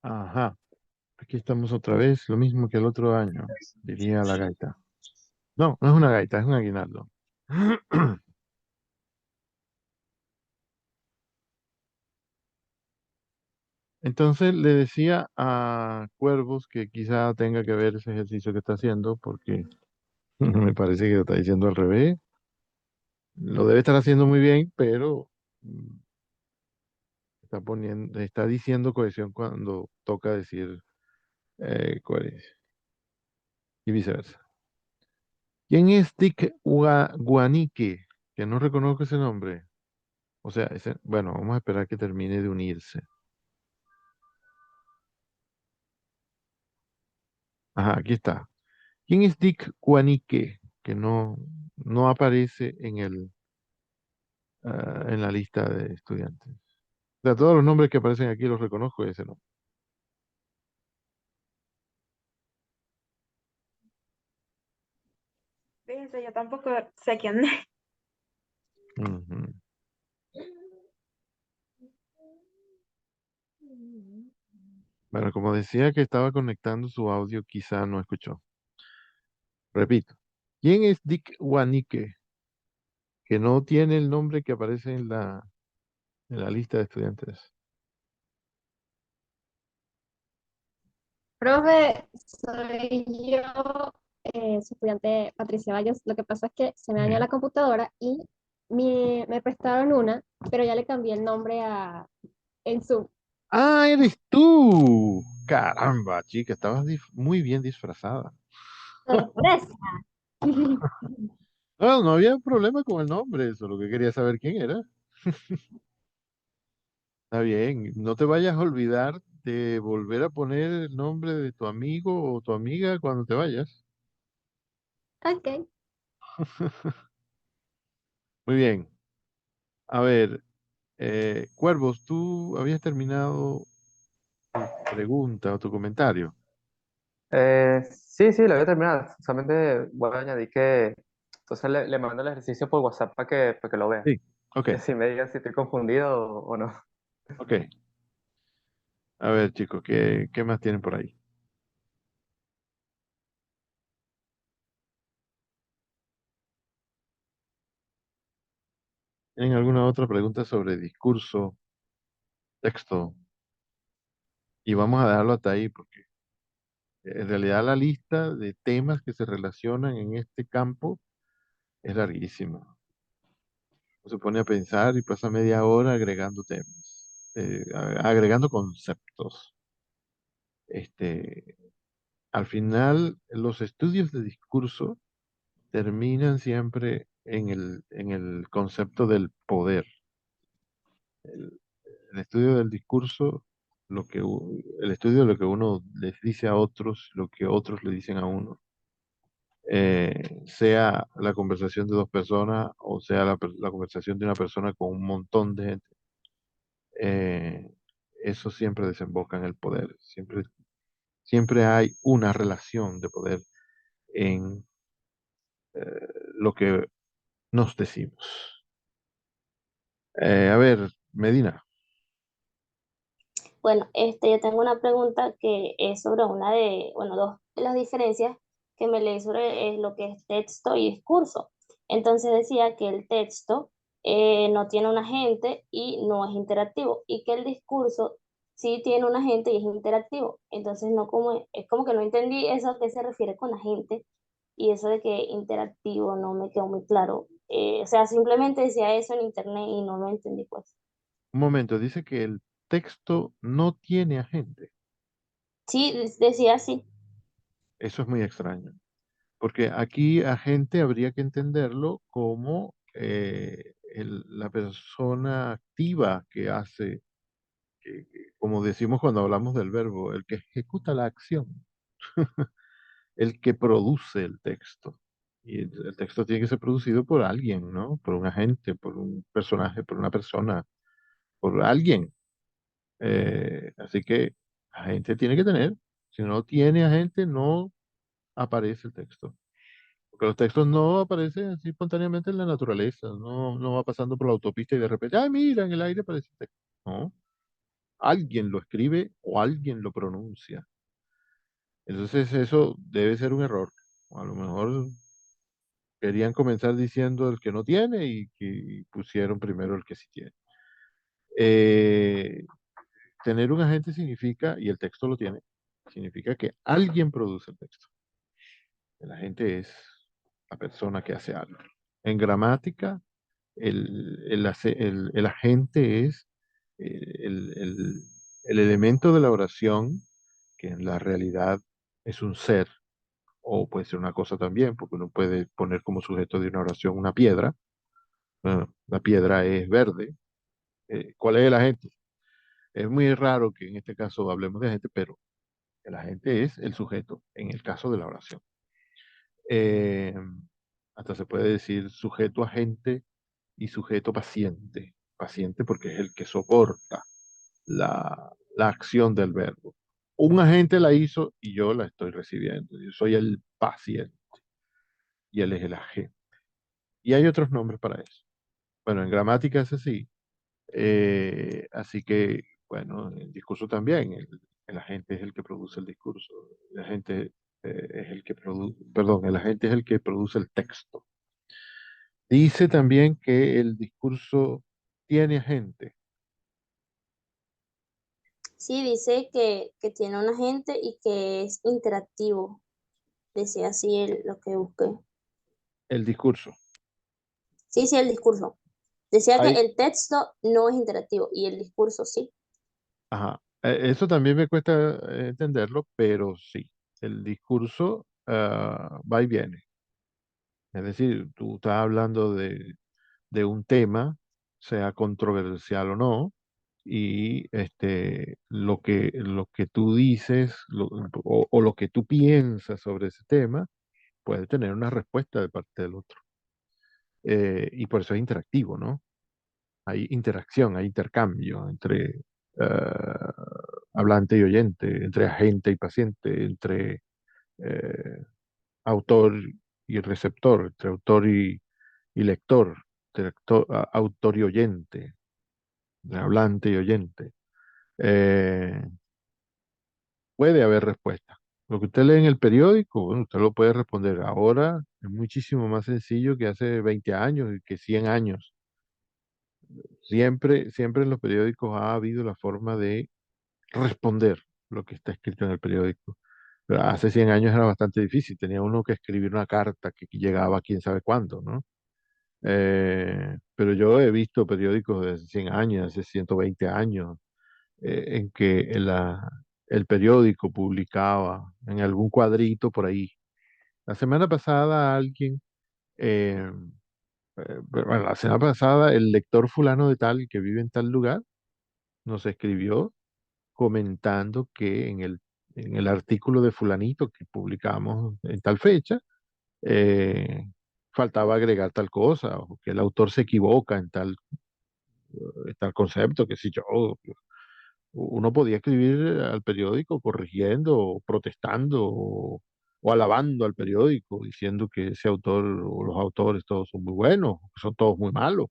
Ajá, aquí estamos otra vez, lo mismo que el otro año, diría la gaita. No, no es una gaita, es un aguinaldo. Entonces le decía a Cuervos que quizá tenga que ver ese ejercicio que está haciendo, porque me parece que lo está diciendo al revés. Lo debe estar haciendo muy bien, pero mm, está diciendo cohesión cuando toca decir coherencia y viceversa. ¿Quién es Dick Guanique? Que no reconozco ese nombre. O sea, bueno, vamos a esperar que termine de unirse. Ajá, aquí está. ¿Quién es Dick Guanique? Que no aparece en la lista de estudiantes. O sea, todos los nombres que aparecen aquí los reconozco, ese no. Fíjese, yo tampoco sé quién es. Ujú. Bueno, como decía que estaba conectando su audio, quizá no escuchó. Repito. ¿Quién es Dick Guanique? Que no tiene el nombre que aparece en la lista de estudiantes. Profe, soy yo, su estudiante Patricia Valles. Lo que pasa es que se me dañó Bien. la computadora y me prestaron una, pero ya le cambié el nombre en Zoom. Ah, eres tú. Caramba, chica, estabas muy bien disfrazada. ¡Sorpresa! No, no había problema con el nombre, solo que quería saber quién era. Está bien, no te vayas a olvidar de volver a poner el nombre de tu amigo o tu amiga cuando te vayas. Ok. Muy bien. A ver, Cuervos, tú habías terminado tu pregunta o tu comentario. Sí, sí, lo voy a terminar. Solamente voy a añadir que entonces le mando el ejercicio por WhatsApp para que lo vea. Sí, ok, Y así me digan si estoy confundido o no. ok. A ver, chicos, ¿qué más tienen por ahí? ¿Tienen alguna otra pregunta sobre discurso, texto? Y vamos a dejarlo hasta ahí porque en realidad la lista de temas que se relacionan en este campo es larguísima. Uno se pone a pensar y pasa media hora agregando temas, agregando conceptos. Este, al final, los estudios de discurso terminan siempre en el concepto del poder. El, el estudio del discurso, el estudio de lo que uno les dice a otros, lo que otros le dicen a uno, sea la conversación de dos personas o sea la conversación de una persona con un montón de gente, eh, eso siempre desemboca en el poder. Siempre hay una relación de poder en lo que nos decimos. A ver, Medina. Bueno, yo tengo una pregunta que es sobre una de, bueno, dos de las diferencias que me leí sobre lo que es texto y discurso. Entonces decía que el texto no tiene un agente y no es interactivo, y que el discurso sí tiene un agente y es interactivo. Entonces no como, es como que no entendí eso a qué se refiere con agente, y eso de que interactivo no me quedó muy claro. O sea, simplemente decía eso en internet y no lo entendí pues. Un momento, dice que el texto no tiene agente. Sí, decía así. Eso es muy extraño, porque aquí agente habría que entenderlo como la persona activa que hace, como decimos cuando hablamos del verbo, el que ejecuta la acción, el que produce el texto. Y el texto tiene que ser producido por alguien, ¿no? Por un agente, por un personaje, por una persona, por alguien. Así que agente tiene que tener. Si no tiene agente, no aparece el texto. Porque los textos no aparecen así espontáneamente en la naturaleza. No va pasando por la autopista y de repente, ¡ay, mira, en el aire aparece el texto! No. alguien lo escribe o alguien lo pronuncia. Entonces eso debe ser un error. A lo mejor querían comenzar diciendo el que no tiene y que pusieron primero el que sí tiene. Eh, Tener un agente significa, y el texto lo tiene, significa que alguien produce el texto. El agente es la persona que hace algo. En gramática, el agente es el elemento de la oración que en la realidad es un ser, o puede ser una cosa también, porque uno puede poner como sujeto de una oración una piedra. Bueno, la piedra es verde. ¿Cuál es el agente? Es muy raro que en este caso hablemos de agente, pero el agente es el sujeto en el caso de la oración. Eh, Hasta se puede decir sujeto agente y sujeto paciente. Paciente porque es el que soporta la acción del verbo. Un agente la hizo y yo la estoy recibiendo. Yo soy el paciente y él es el agente. Y hay otros nombres para eso. Bueno, en gramática es así. Así que, bueno, el discurso también. El agente es el que produce el discurso. El agente es el que produce, perdón, el agente es el que produce el texto. Dice también que el discurso tiene agente. Sí, dice que tiene un agente y que es interactivo. Decía así lo que busqué. El discurso. Sí, sí, el discurso. Decía que Hay, el texto no es interactivo y el discurso sí. ajá. Eso también me cuesta entenderlo, pero sí. El discurso va y viene. Es decir, tú estás hablando de un tema, sea controversial o no, y lo que tú dices o lo que tú piensas sobre ese tema puede tener una respuesta de parte del otro. Y por eso es interactivo, ¿no? Hay interacción, hay intercambio entre hablante y oyente, entre agente y paciente, entre eh, autor y receptor, entre autor y lector, entre autor y oyente, entre hablante y oyente. Eh, Puede haber respuesta. Lo que usted lee en el periódico, bueno, usted lo puede responder. Ahora es muchísimo más sencillo que hace 20 años y que 100 años. Siempre en los periódicos ha habido la forma de responder lo que está escrito en el periódico. Pero hace 100 años era bastante difícil. Tenía uno que escribir una carta que llegaba quién sabe cuándo, ¿no? Pero yo he visto periódicos de hace 100 años, hace 120 años, en que el periódico publicaba en algún cuadrito por ahí. La semana pasada alguien, eh, bueno, la semana pasada el lector fulano de tal que vive en tal lugar nos escribió comentando que en el artículo de fulanito que publicamos en tal fecha, eh, faltaba agregar tal cosa, o que el autor se equivoca en tal concepto, que si yo, uno podía escribir al periódico corrigiendo, o protestando, o alabando al periódico, diciendo que ese autor o los autores todos son muy buenos, que son todos muy malos.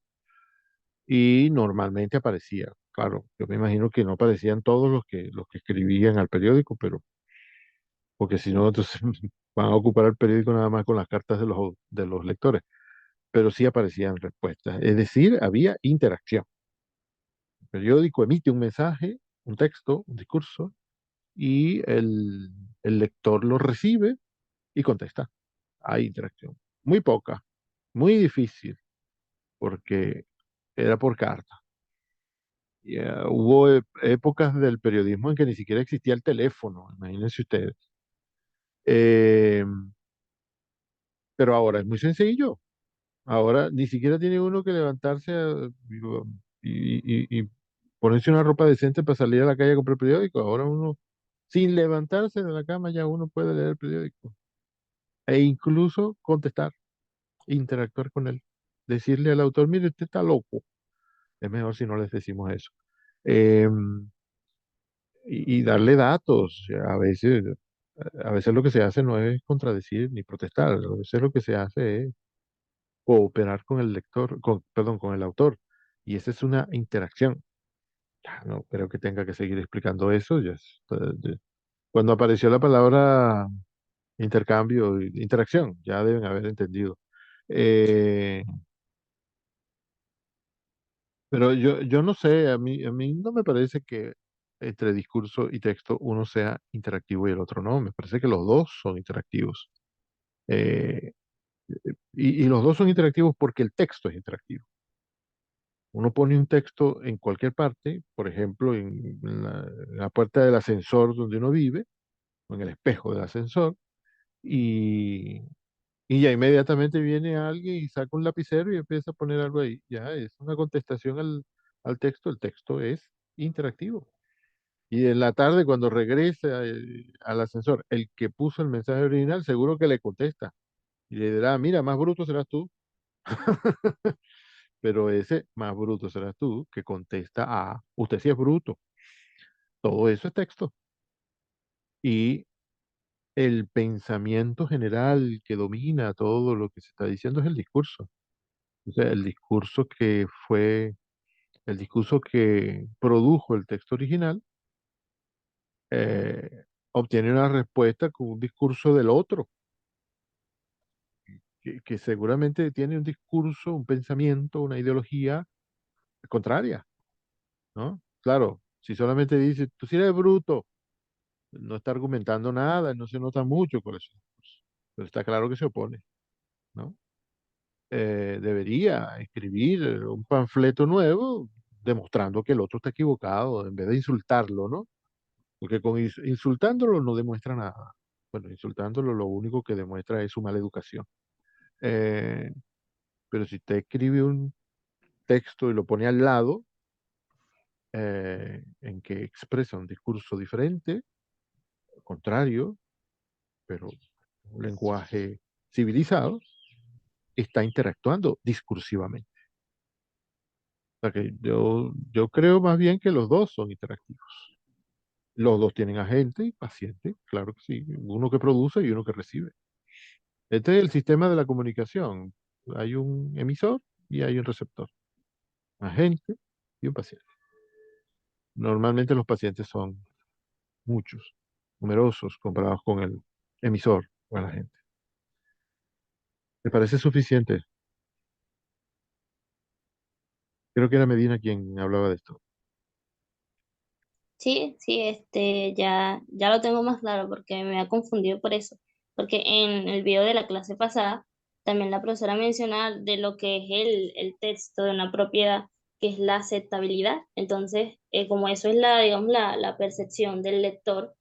Y normalmente aparecía. Claro, yo me imagino que no aparecían todos los que escribían al periódico, pero porque si no, entonces van a ocupar el periódico nada más con las cartas de los lectores. Pero sí aparecían respuestas. Es decir, había interacción. El periódico emite un mensaje, un texto, un discurso, y el lector lo recibe y contesta. Hay interacción. Muy poca, muy difícil, porque era por carta. Y, hubo épocas del periodismo en que ni siquiera existía el teléfono, imagínense ustedes. Eh, pero ahora es muy sencillo. Ahora ni siquiera tiene uno que levantarse y ponerse una ropa decente para salir a la calle a comprar periódico. Ahora uno, sin levantarse de la cama, ya uno puede leer el periódico. E incluso contestar, interactuar con él. Decirle al autor, mire, usted está loco. Es mejor si no les decimos eso. Em, y darle datos. A veces lo que se hace no es contradecir ni protestar. A veces lo que se hace es cooperar con el lector, perdón, con el autor. Y esa es una interacción. Ya no creo que tenga que seguir explicando eso. Cuando apareció la palabra intercambio, interacción, ya deben haber entendido. Eh, pero yo no sé, a mí no me parece que entre discurso y texto uno sea interactivo y el otro no. Me parece que los dos son interactivos. Eh, y los dos son interactivos porque el texto es interactivo. Uno pone un texto en cualquier parte, por ejemplo, en la puerta del ascensor donde uno vive, o en el espejo del ascensor, y, y ya inmediatamente viene alguien y saca un lapicero y empieza a poner algo ahí. Ya es una contestación al texto. El texto es interactivo. Y en la tarde, cuando regresa al ascensor, el que puso el mensaje original, seguro que le contesta. Y le dirá, mira, más bruto serás tú. Pero ese más bruto serás tú que contesta a, usted sí es bruto. Todo eso es texto. Y el pensamiento general que domina todo lo que se está diciendo es el discurso. O sea, el discurso que produjo el texto original, eh, obtiene una respuesta con un discurso del otro, que seguramente tiene un discurso, un pensamiento, una ideología contraria, ¿no? Claro, si solamente dice, tú sí eres bruto, no está argumentando nada, no se nota mucho por eso, pero está claro que se opone, ¿no? Debería escribir un panfleto nuevo demostrando que el otro está equivocado, en vez de insultarlo, ¿no? Porque con insultándolo no demuestra nada. Bueno, insultándolo lo único que demuestra es su mala educación. Eh, pero si usted escribe un texto y lo pone al lado, en que expresa un discurso diferente, contrario, pero un lenguaje civilizado, está interactuando discursivamente. O sea que yo creo más bien que los dos son interactivos. Los dos tienen agente y paciente, claro que sí. Uno que produce y uno que recibe. Este es el sistema de la comunicación. Hay un emisor y hay un receptor. Agente y un paciente. Normalmente los pacientes son muchos, numerosos comparados con el emisor o el agente. ¿Te parece suficiente? Creo que era Medina quien hablaba de esto. Sí, sí, ya lo tengo más claro porque me ha confundido por eso. Porque en el video de la clase pasada, también la profesora menciona de lo que es el texto de una propiedad, que es la aceptabilidad. Entonces, como eso es digamos, la percepción del lector,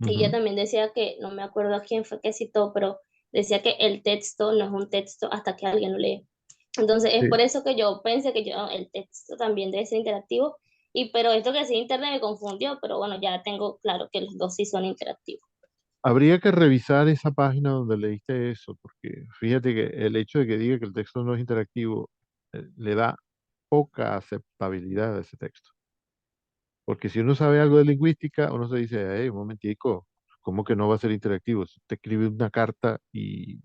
y ella Ujú. también decía que, no me acuerdo a quién fue que citó, pero decía que el texto no es un texto hasta que alguien lo lee. Entonces, es Sí. por eso que yo pensé que el texto también debe ser interactivo, pero esto que sí internet me confundió, pero bueno, ya tengo claro que los dos sí son interactivos. Habría que revisar esa página donde leíste eso, porque fíjate que el hecho de que diga que el texto no es interactivo, le da poca aceptabilidad a ese texto. Porque si uno sabe algo de lingüística, uno se dice, hey, un momentico, ¿cómo que no va a ser interactivo? Si usted escribe una carta y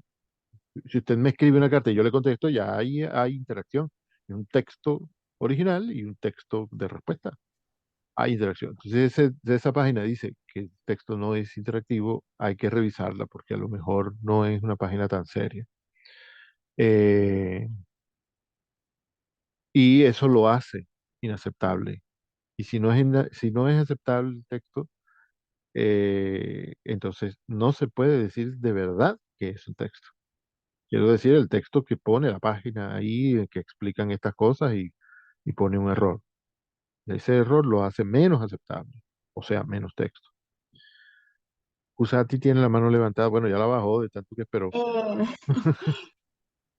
si usted me escribe una carta y yo le contesto, ya hay interacción. Es un texto original y un texto de respuesta. Hay interacción. Entonces, de esa página dice que el texto no es interactivo, hay que revisarla porque a lo mejor no es una página tan seria. Eh, y eso lo hace inaceptable. Y si no es aceptable el texto, entonces no se puede decir de verdad que es un texto. Quiero decir, el texto que pone la página ahí, que explican estas cosas y pone un error. Ese error lo hace menos aceptable, o sea, menos texto. Usati tiene la mano levantada, bueno, ya la bajó de tanto que esperó. Eh,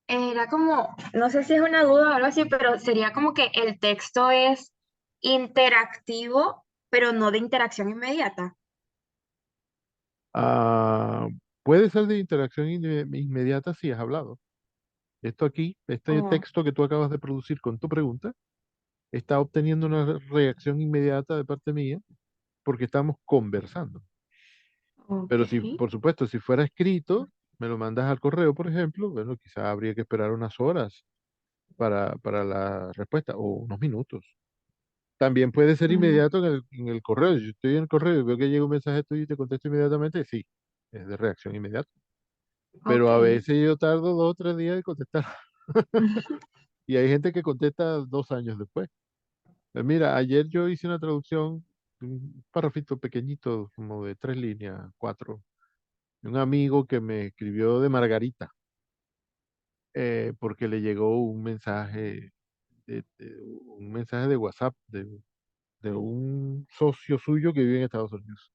Era como, no sé si es una duda o algo así, pero sería como que el texto es interactivo, pero no de interacción inmediata. Ah, puede ser de interacción inmediata si has hablado. Esto aquí, este Oh, texto que tú acabas de producir con tu pregunta, está obteniendo una reacción inmediata de parte mía porque estamos conversando. ok. Pero si, por supuesto, si fuera escrito, me lo mandas al correo, por ejemplo, bueno, quizás habría que esperar unas horas para la respuesta o unos minutos. También puede ser Mm, inmediato en el correo. Si yo estoy en el correo y veo que llega un mensaje tuyo y te contesto inmediatamente, sí, es de reacción inmediata. Pero ok. a veces yo tardo 2 o 3 días en contestar. Y hay gente que contesta 2 años después. Mira, ayer yo hice una traducción, un parrafito pequeñito, como de 3 líneas, cuatro, de un amigo que me escribió de Margarita, porque le llegó un mensaje de WhatsApp de un socio suyo que vive en Estados Unidos,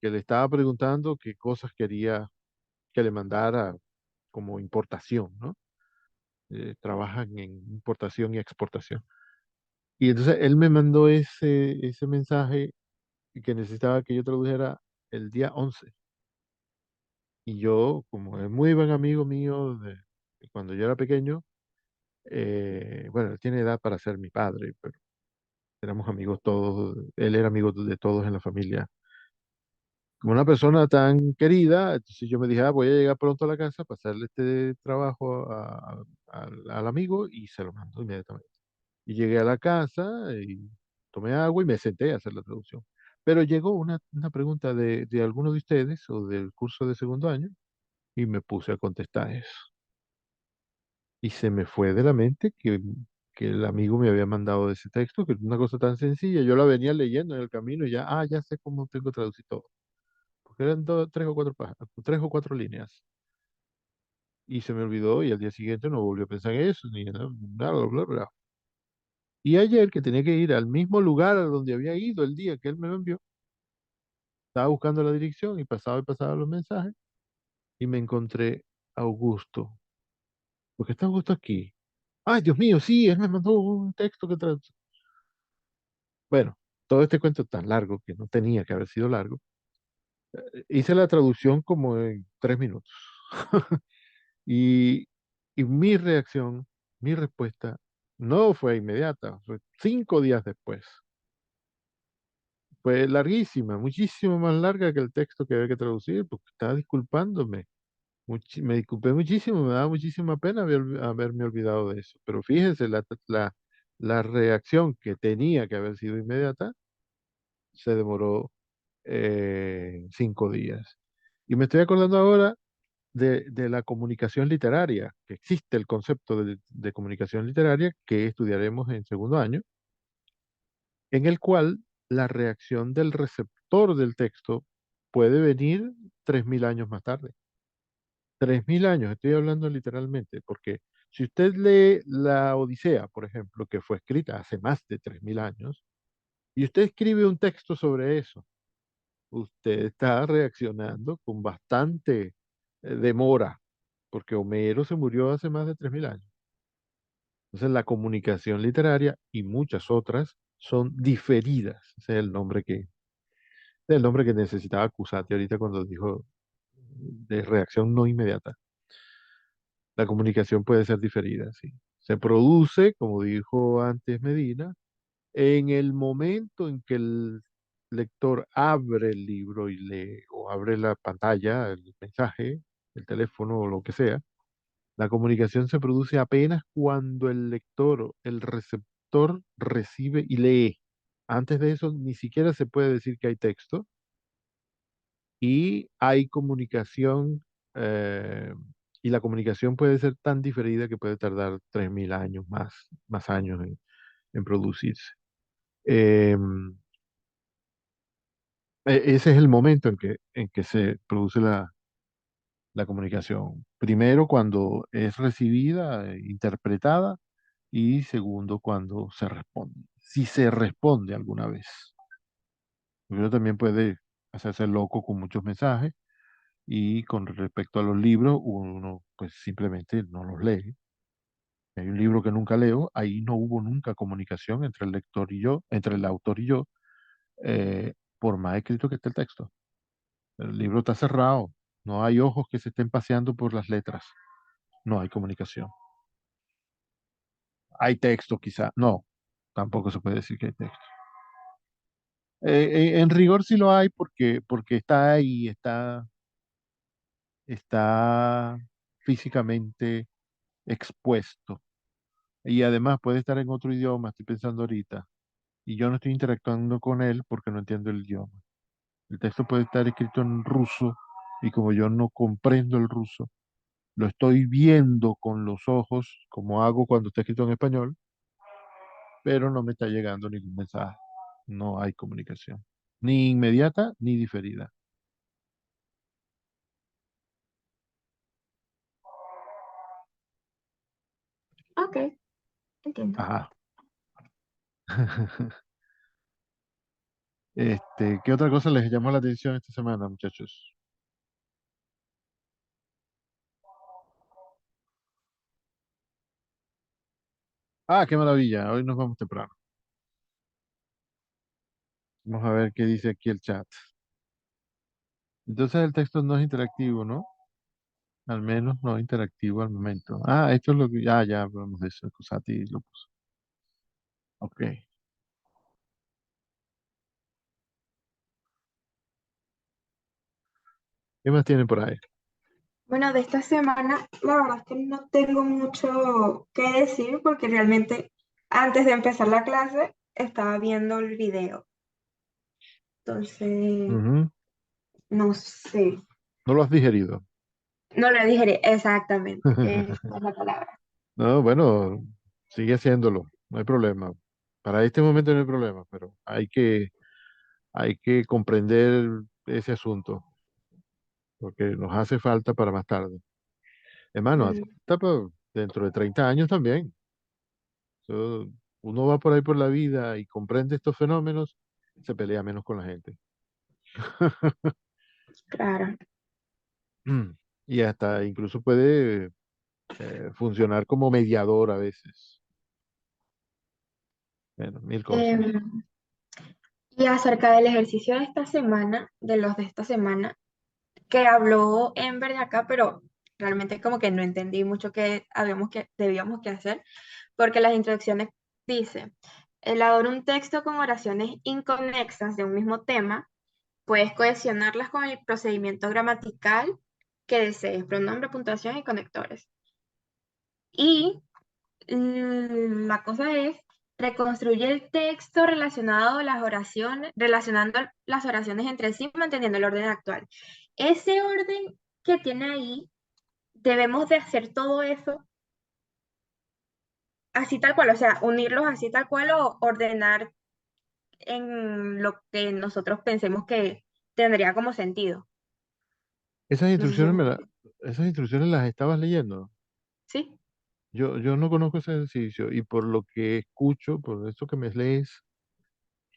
que le estaba preguntando qué cosas quería que le mandara como importación, ¿no? Trabajan en importación y exportación. Y entonces él me mandó ese mensaje que necesitaba que yo tradujera el día 11. Y yo, como es muy buen amigo mío de cuando yo era pequeño, bueno, él tiene edad para ser mi padre, pero éramos amigos todos, él era amigo de todos en la familia. Como una persona tan querida, entonces yo me dije, voy a llegar pronto a la casa para hacerle este trabajo al amigo y se lo mando inmediatamente. Y llegué a la casa y tomé agua y me senté a hacer la traducción. Pero llegó una pregunta de alguno de ustedes o del curso de segundo año y me puse a contestar eso. Y se me fue de la mente que el amigo me había mandado ese texto, que es una cosa tan sencilla. Yo la venía leyendo en el camino y ya, ya sé cómo tengo que traducir todo. Porque eran 3 o 4 líneas. Y se me olvidó y al día siguiente no volví a pensar en eso, ni nada, bla, bla, bla, bla. Y ayer que tenía que ir al mismo lugar a donde había ido el día que él me lo envió, estaba buscando la dirección y pasaba los mensajes y me encontré a Augusto. ¿Por qué está Augusto aquí? Ay, Dios mío, sí, él me mandó un texto que Bueno, todo este cuento tan largo que no tenía que haber sido largo, hice la traducción como en 3 minutos. Y, y mi reacción, mi respuesta, no fue inmediata, fue 5 días después. Fue larguísima, muchísimo más larga que el texto que había que traducir, porque estaba disculpándome. Me disculpé muchísimo, me daba muchísima pena haberme olvidado de eso. Pero fíjense, la reacción que tenía que haber sido inmediata se demoró 5 días. Y me estoy acordando ahora de la comunicación literaria, que existe el concepto de comunicación literaria que estudiaremos en segundo año, en el cual la reacción del receptor del texto puede venir 3.000 años más tarde. 3.000 años, estoy hablando literalmente, porque si usted lee la Odisea, por ejemplo, que fue escrita hace más de 3.000 años, y usted escribe un texto sobre eso, usted está reaccionando con bastante demora, porque Homero se murió hace más de 3.000 años. Entonces la comunicación literaria y muchas otras son diferidas. Ese es el nombre que necesitaba Cusati ahorita cuando dijo de reacción no inmediata. La comunicación puede ser diferida, sí. Se produce, como dijo antes Medina, en el momento en que el lector abre el libro y lee, o abre la pantalla, el mensaje, el teléfono o lo que sea. La comunicación se produce apenas cuando el lector o el receptor recibe y lee. Antes de eso, ni siquiera se puede decir que hay texto y hay comunicación, eh, y la comunicación puede ser tan diferida que puede tardar 3.000 años más años en producirse. Em, Ese es el momento en que se produce la comunicación. Primero, cuando es recibida, interpretada, y segundo, cuando se responde. Si se responde alguna vez. Uno también puede hacerse loco con muchos mensajes y con respecto a los libros, uno pues simplemente no los lee. Hay un libro que nunca leo, ahí no hubo nunca comunicación entre el lector y yo, entre el autor y yo, por más escrito que esté el texto. El libro está cerrado, no hay ojos que se estén paseando por las letras, no hay comunicación. Hay texto quizá, no, tampoco se puede decir que hay texto. En rigor sí lo hay porque está ahí, está físicamente expuesto. Y además puede estar en otro idioma, estoy pensando ahorita. y yo no estoy interactuando con él porque no entiendo el idioma. El texto puede estar escrito en ruso y como yo no comprendo el ruso, lo estoy viendo con los ojos, como hago cuando está escrito en español, pero no me está llegando ningún mensaje. No hay comunicación, ni inmediata ni diferida. Ok, entiendo. Ajá. ¿Qué otra cosa les llamó la atención esta semana, muchachos? Ah, qué maravilla. Hoy nos vamos temprano. Vamos a ver qué dice aquí el chat. Entonces el texto no es interactivo, ¿no? Al menos no interactivo al momento. Ah, esto es lo que... ya hablamos de eso. Cosati lo puso. Ok. ¿Qué más tienen por ahí? Bueno, de esta semana, la verdad es que no tengo mucho que decir porque realmente antes de empezar la clase estaba viendo el video. Entonces, Ujú. no sé. No lo has digerido. No lo digeré exactamente. Esa es la palabra. No, bueno, sigue haciéndolo. No hay problema. Para este momento no hay problema, pero hay que comprender ese asunto porque nos hace falta para más tarde. Hermano, hace Mm, falta dentro de 30 años también. So, uno va por ahí por la vida y comprende estos fenómenos, se pelea menos con la gente. claro. Y hasta incluso puede funcionar como mediador a veces. Bueno, mil cosas. Em, y acerca del ejercicio de esta semana, de los de esta semana, que habló Ember de acá, pero realmente como que no entendí mucho qué debíamos que hacer, porque las introducciones dice, elabora un texto con oraciones inconexas de un mismo tema, puedes cohesionarlas con el procedimiento gramatical que desees, pronombre, puntuación y conectores. Y la cosa es, reconstruye el texto relacionado a las oraciones, relacionando las oraciones entre sí, manteniendo el orden actual. Ese orden que tiene ahí, debemos de hacer todo eso así tal cual, o sea, unirlos así tal cual o ordenar en lo que nosotros pensemos que tendría como sentido. Esas No sé si instrucciones, me... esas instrucciones las estabas leyendo. ¿Sí? Yo no conozco ese ejercicio y por lo que escucho, por eso que me lees,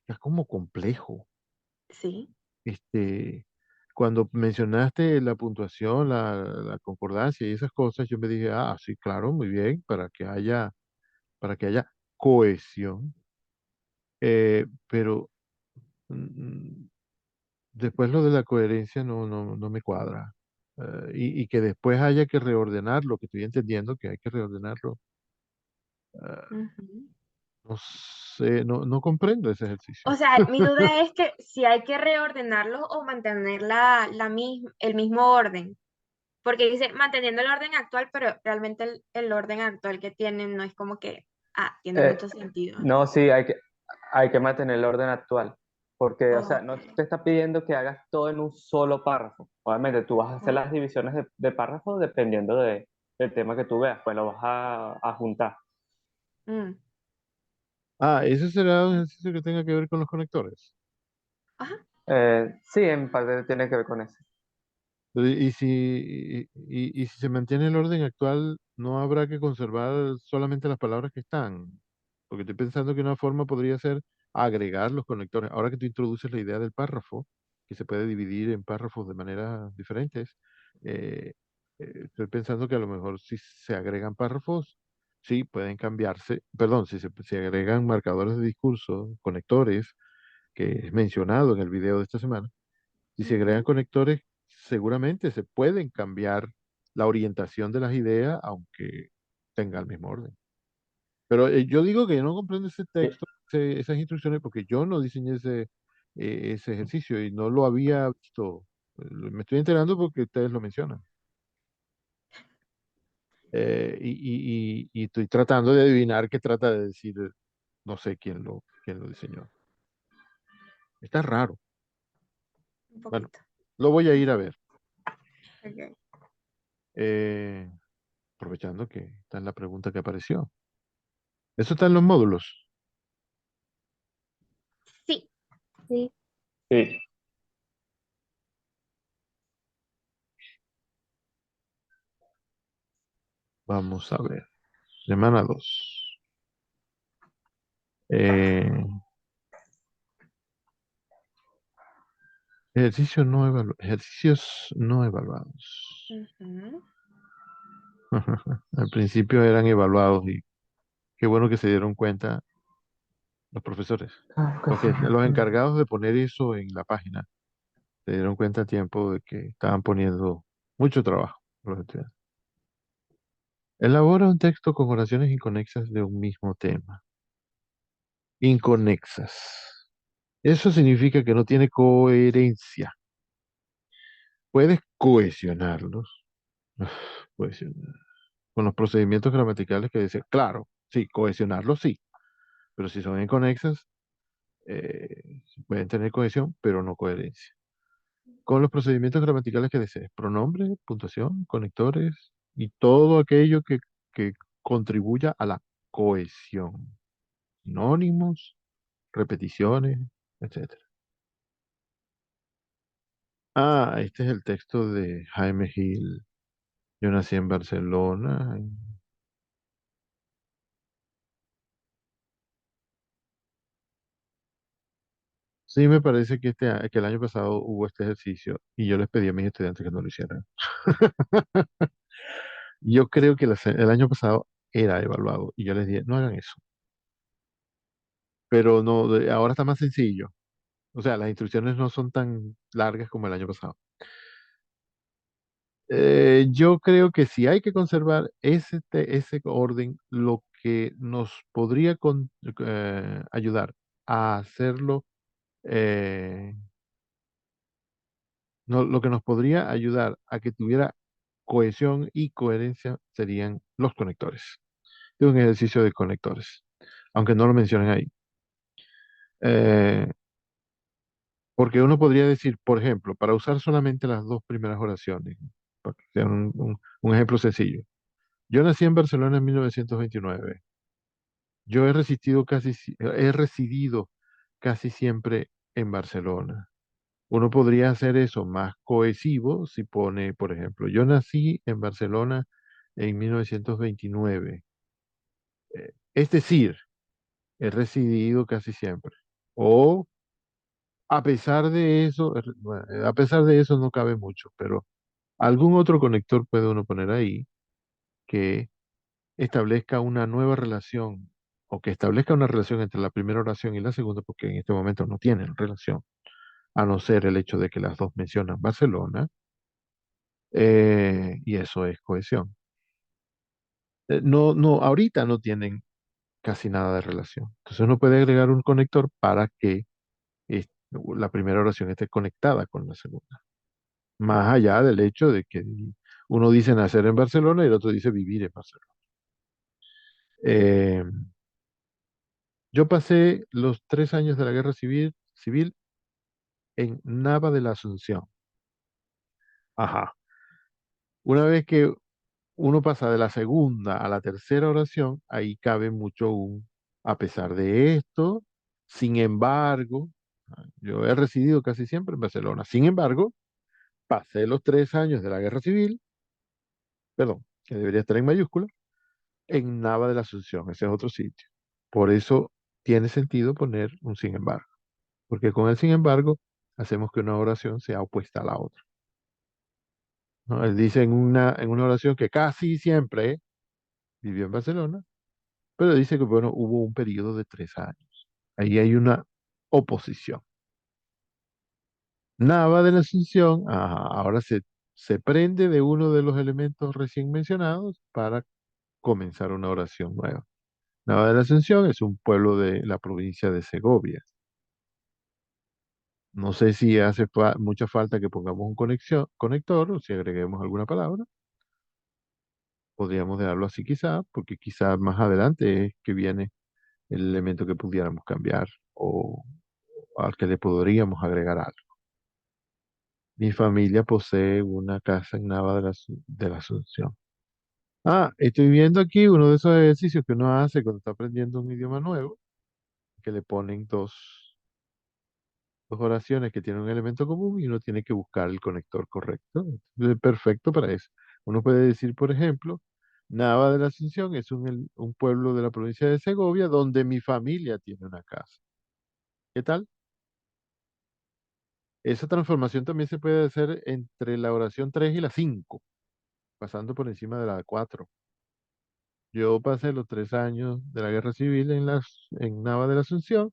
es como complejo. Sí. Este, cuando mencionaste la puntuación, la concordancia y esas cosas, yo me dije, ah, sí, claro, muy bien, para que haya cohesión. Pero mm, después lo de la coherencia no me cuadra. Y que después haya que reordenarlo, que estoy entendiendo que hay que reordenarlo. ah, Ujú. no sé, no comprendo ese ejercicio. O sea, mi duda es que si hay que reordenarlos o mantener el mismo orden. Porque dice manteniendo el orden actual, pero realmente el orden actual que tienen no es como que, tiene Eh, mucho sentido. no, sí, hay que mantener el orden actual, porque, o sea, Ok, no te está pidiendo que hagas todo en un solo párrafo. Obviamente, tú vas a hacer las divisiones de párrafos dependiendo del tema que tú veas, pues lo vas a juntar. mm, ¿Ese será un ejercicio que tenga que ver con los conectores? ajá, Sí, en parte tiene que ver con eso. Y si se mantiene el orden actual, ¿no habrá que conservar solamente las palabras que están? Porque estoy pensando que una forma podría ser agregar los conectores. Ahora que tú introduces la idea del párrafo, que se puede dividir en párrafos de maneras diferentes, eh, estoy pensando que a lo mejor si se agregan párrafos, sí, pueden cambiarse. Perdón, si se agregan marcadores de discurso, conectores, que es mencionado en el video de esta semana. Si se agregan ujú, conectores, seguramente se pueden cambiar la orientación de las ideas, aunque tenga el mismo orden. Pero yo digo que yo no comprendo ese Sí, texto, esas instrucciones, porque yo no diseñé ese ejercicio y no lo había visto. Me estoy enterando porque ustedes lo mencionan. Y estoy tratando de adivinar qué trata de decir, no sé quién lo. quien lo diseñó. Está raro. Un Bueno, poquito. lo voy a ir a ver. Ok. Eh, aprovechando que está en la pregunta que apareció. Eso está en los módulos. Sí. Sí, Sí. Vamos a ver. Semana 2. Eh, ejercicios no evaluados. Ujú. Al principio eran evaluados y qué bueno que se dieron cuenta los profesores. Los encargados de poner eso en la página se dieron cuenta a tiempo de que estaban poniendo mucho trabajo a los estudiantes. Elabora un texto con oraciones inconexas de un mismo tema. Inconexas. Eso significa que no tiene coherencia. Puedes cohesionarlos. Cohesionar. Con los procedimientos gramaticales que dice, claro, sí, cohesionarlos sí, pero si son inconexas, pueden tener cohesión, pero no coherencia. Con los procedimientos gramaticales que desees, pronombre, puntuación, conectores y todo aquello que contribuya a la cohesión. Sinónimos, repeticiones, etcétera. Ah, este es el texto de Jaime Gil. Yo nací en Barcelona. Sí, me parece que, que el año pasado hubo este ejercicio y yo les pedí a mis estudiantes que no lo hicieran. Yo creo que el año pasado era evaluado y yo les dije, no hagan eso. Pero no, ahora está más sencillo. O sea, las instrucciones no son tan largas como el año pasado. Yo creo que si hay que conservar ese orden, lo que nos podría ayudar a hacerlo, eh, lo que nos podría ayudar a que tuviera cohesión y coherencia serían los conectores. Es un ejercicio de conectores, aunque no lo mencionen ahí. Eh, Porque uno podría decir, por ejemplo, para usar solamente las dos primeras oraciones, para que sea un ejemplo sencillo. Yo nací en Barcelona en 1929. Yo he residido casi siempre en Barcelona. Uno podría hacer eso más cohesivo si pone, por ejemplo, yo nací en Barcelona en 1929. Es decir, he residido casi siempre. O a pesar de eso, bueno, a pesar de eso no cabe mucho, pero algún otro conector puede uno poner ahí que establezca una nueva relación o que establezca una relación entre la primera oración y la segunda, porque en este momento no tienen relación, a no ser el hecho de que las dos mencionan Barcelona, y eso es cohesión. No, no, ahorita no tienen casi nada de relación. Entonces uno puede agregar un conector para que la primera oración esté conectada con la segunda. Más allá del hecho de que uno dice nacer en Barcelona y el otro dice vivir en Barcelona. Eh, yo pasé los 3 años de la guerra civil en Nava de la Asunción. Ajá. Una vez que uno pasa de la segunda a la tercera oración, ahí cabe mucho a pesar de esto, sin embargo, yo he residido casi siempre en Barcelona. Sin embargo, pasé los 3 años de la guerra civil, perdón, que debería estar en mayúscula, en Nava de la Asunción, ese es otro sitio. Por eso tiene sentido poner un sin embargo, porque con el sin embargo hacemos que una oración sea opuesta a la otra, ¿no? Él dice en una oración que casi siempre vivió en Barcelona, pero dice que, bueno, hubo un periodo de 3 años. Ahí hay una oposición. Nava de la Asunción, ajá, ahora se prende de uno de los elementos recién mencionados para comenzar una oración nueva. Nava de la Asunción es un pueblo de la provincia de Segovia. No sé si hace mucha falta que pongamos un conector o si agreguemos alguna palabra. Podríamos dejarlo así quizá, porque quizá más adelante es que viene el elemento que pudiéramos cambiar o al que le podríamos agregar algo. Mi familia posee una casa en Nava de la Asunción. Ah, estoy viendo aquí uno de esos ejercicios que uno hace cuando está aprendiendo un idioma nuevo, que le ponen dos oraciones que tienen un elemento común y uno tiene que buscar el conector correcto. Es perfecto para eso. Uno puede decir, por ejemplo, Nava de la Asunción es un pueblo de la provincia de Segovia donde mi familia tiene una casa. ¿Qué tal? Esa transformación también se puede hacer entre la oración 3 y la 5, pasando por encima de la 4. Yo pasé los 3 años de la guerra civil en Nava de la Asunción,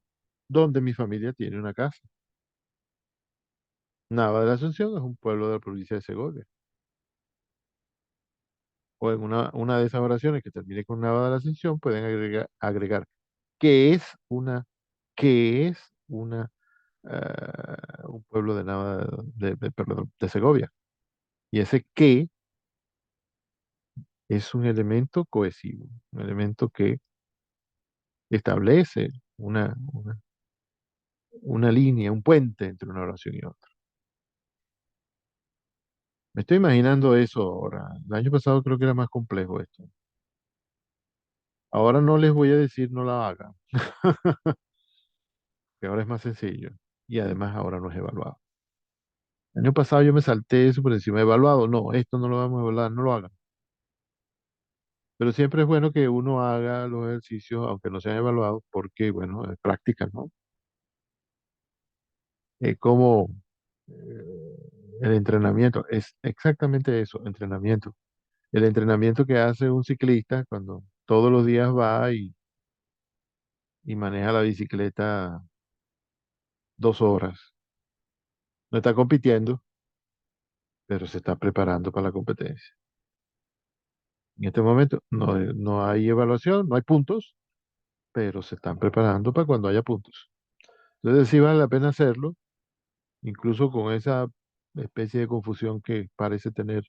donde mi familia tiene una casa. Nava de la Asunción es un pueblo de la provincia de Segovia. O en una de esas oraciones que termine con Nava de la Asunción, pueden agregar que es una, que es un pueblo de Nava perdón, de Segovia. Y ese que es un elemento cohesivo, un elemento que establece una línea, un puente entre una oración y otra. Me estoy imaginando eso ahora. El año pasado creo que era más complejo esto. Ahora no les voy a decir no la hagan, que ahora es más sencillo. Y además ahora no es evaluado. El año pasado yo me salté eso por encima de evaluado. No, esto no lo vamos a evaluar, no lo hagan. Pero siempre es bueno que uno haga los ejercicios, aunque no sean evaluados, porque, bueno, es práctica, ¿no? Es como el entrenamiento, es exactamente eso, entrenamiento. El entrenamiento que hace un ciclista cuando todos los días va y maneja la bicicleta 2 horas. No está compitiendo, pero se está preparando para la competencia. En este momento no hay evaluación, no hay puntos, pero se están preparando para cuando haya puntos. Entonces sí vale la pena hacerlo, incluso con esa especie de confusión que parece tener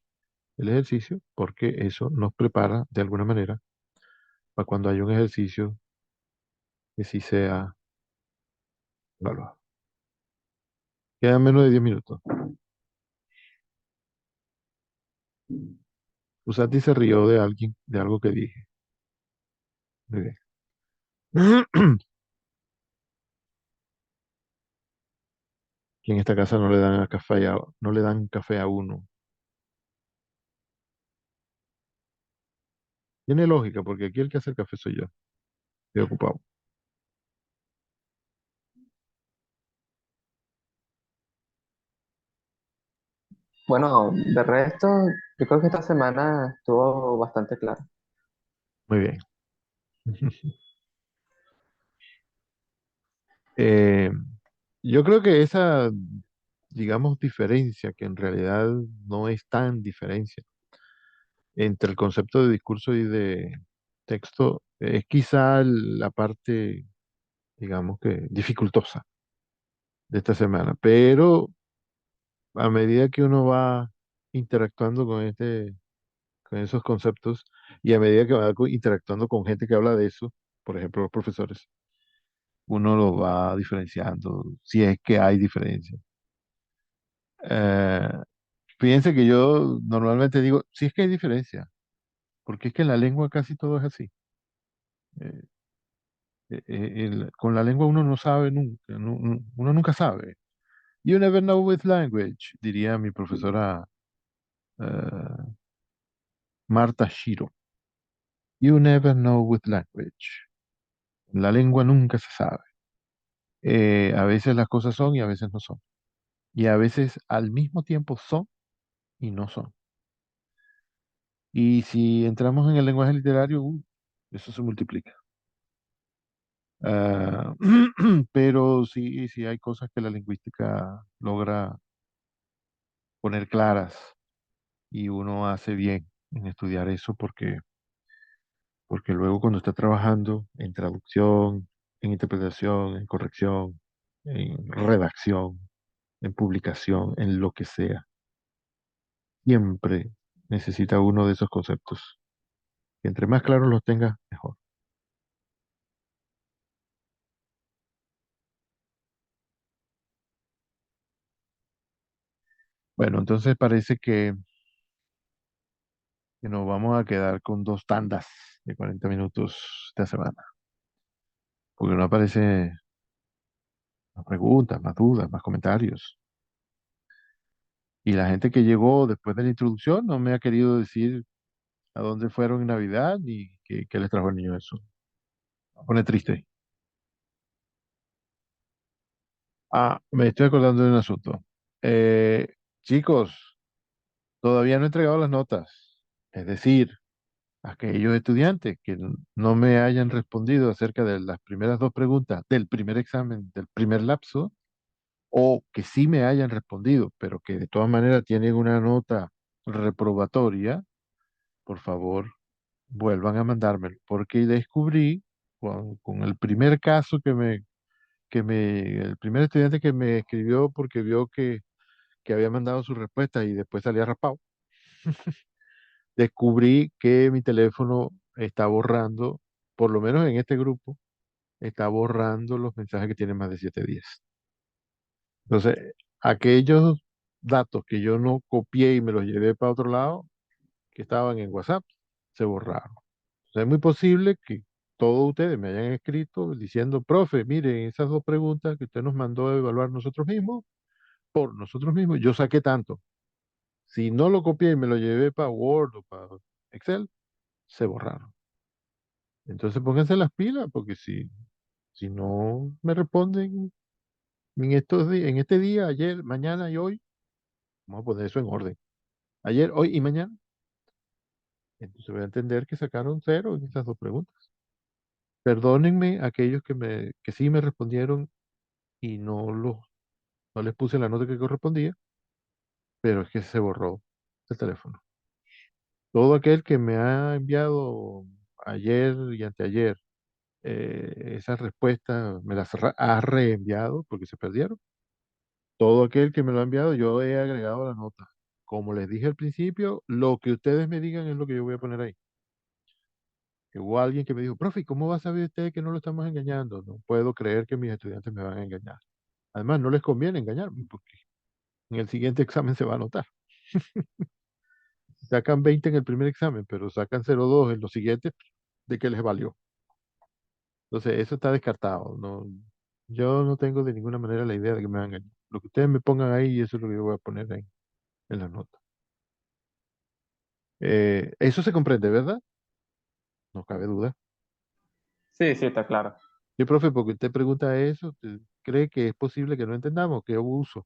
el ejercicio, porque eso nos prepara de alguna manera para cuando haya un ejercicio que sí sea evaluado. Quedan menos de 10 minutos. Usati se rió de alguien, de algo que dije. Muy bien. Que en esta casa no le dan café a uno. Tiene lógica, porque aquí el que hace el café soy yo. Estoy ocupado. Bueno, de resto, yo creo que esta semana estuvo bastante claro. Muy bien. Eh, yo creo que esa, digamos, diferencia, que en realidad no es tan diferencia, entre el concepto de discurso y de texto, es quizá la parte, digamos que dificultosa de esta semana. Pero a medida que uno va interactuando con esos conceptos y a medida que va interactuando con gente que habla de eso, por ejemplo, los profesores, uno lo va diferenciando, si es que hay diferencia. Eh, Fíjense que yo normalmente digo, si es que hay diferencia, porque es que en la lengua casi todo es así. Eh, con la lengua uno no sabe nunca, uno nunca sabe. You never know with language, diría mi profesora eh, Marta Shiro. You never know with language. La lengua nunca se sabe. A veces las cosas son y a veces no son. Y a veces al mismo tiempo son y no son. Y si entramos en el lenguaje literario, eso se multiplica. Ah, pero sí, sí hay cosas que la lingüística logra poner claras y uno hace bien en estudiar eso porque luego cuando está trabajando en traducción, en interpretación, en corrección, en redacción, en publicación, en lo que sea, siempre necesita uno de esos conceptos. Que entre más claros los tenga, mejor. Bueno, entonces parece que nos vamos a quedar con dos tandas de 40 minutos esta semana, porque no aparece más preguntas, más dudas, más comentarios. Y la gente que llegó después de la introducción no me ha querido decir a dónde fueron en Navidad ni qué les trajo el niño eso. Me pone triste. Ah, me estoy acordando de un asunto. Eh, chicos, todavía no he entregado las notas. Es decir, aquellos estudiantes que no me hayan respondido acerca de las primeras dos preguntas del primer examen, del primer lapso, o que sí me hayan respondido, pero que de todas maneras tienen una nota reprobatoria, por favor, vuelvan a mandármelo, porque descubrí con el primer caso el primer estudiante que me escribió porque vio que había mandado su respuesta y después salía raspado, descubrí que mi teléfono está borrando, por lo menos en este grupo, está borrando los mensajes que tienen más de 7 días. Entonces, aquellos datos que yo no copié y me los llevé para otro lado, que estaban en WhatsApp, se borraron. O sea, es muy posible que todos ustedes me hayan escrito diciendo, profe, miren, esas dos preguntas que usted nos mandó a evaluar nosotros mismos, por nosotros mismos, yo saqué tanto. Si no lo copié y me lo llevé para Word o para Excel, se borraron. Entonces pónganse las pilas, porque si no me responden en este día, ayer, mañana y hoy, vamos a poner eso en orden. Ayer, hoy y mañana, entonces voy a entender que sacaron cero en esas dos preguntas. Perdónenme aquellos que sí me respondieron y no les puse la nota que correspondía, pero es que se borró el teléfono. Todo aquel que me ha enviado ayer y anteayer esas respuestas, me las ha reenviado porque se perdieron. Todo aquel que me lo ha enviado, yo he agregado la nota. Como les dije al principio, lo que ustedes me digan es lo que yo voy a poner ahí. Que hubo alguien que me dijo, profe, ¿cómo va a saber usted que no lo estamos engañando? No puedo creer que mis estudiantes me van a engañar. Además, no les conviene engañarme porque en el siguiente examen se va a notar. Sacan 20 en el primer examen, pero sacan 0,2 en los siguientes, ¿de qué les valió? Entonces, eso está descartado. No, yo no tengo de ninguna manera la idea de que me van a engañar. Lo que ustedes me pongan ahí, eso es lo que yo voy a poner ahí en las notas. Eso se comprende, ¿verdad? No cabe duda. Sí, sí, está claro. Sí, profe, porque usted pregunta eso, ¿usted cree que es posible que no entendamos? ¿Qué abuso?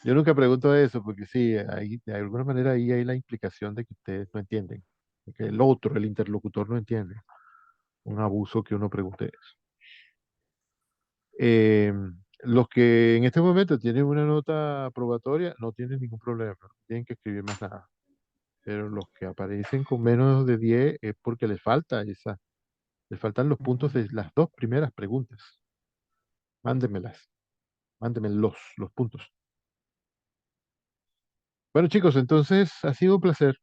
Yo nunca pregunto eso, porque sí, ahí, de alguna manera ahí hay la implicación de que ustedes no entienden, de que el otro, el interlocutor no entiende. Un abuso que uno pregunte eso. Eh, los que en este momento tienen una nota aprobatoria no tienen ningún problema, no tienen que escribir más nada. Pero los que aparecen con menos de 10 es porque les faltan los puntos de las dos primeras preguntas. Mándenmelas, mándenme los puntos. Bueno, chicos, entonces ha sido un placer.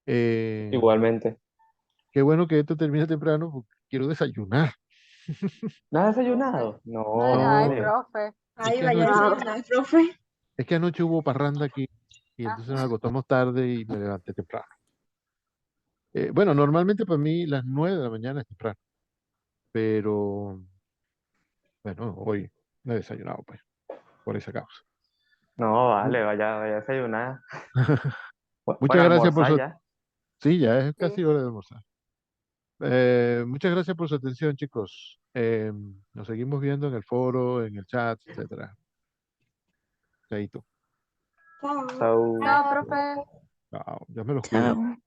Eh, Igualmente. qué bueno que esto termine temprano porque quiero desayunar. ¿No has desayunado? No, Ay, No, vale. profe. es Ay, que vaya a anoche, desayunar, profe. es que anoche hubo parranda aquí y Ah, entonces nos acostamos tarde y me levanté temprano. Bueno, normalmente para mí las 9 de la mañana es temprano, pero bueno, hoy no he desayunado, pues, por esa causa. No, Mu- vale, vaya a desayunar. Muchas Bueno, gracias por almorzar su... ya. Sí, ya es sí. casi hora de almorzar. Muchas gracias por su atención, chicos. Nos seguimos viendo en el foro, en el chat, etcétera. Chaito. Chao. Chao. Chao, profe. Chao. Ya me los cuido. Chao.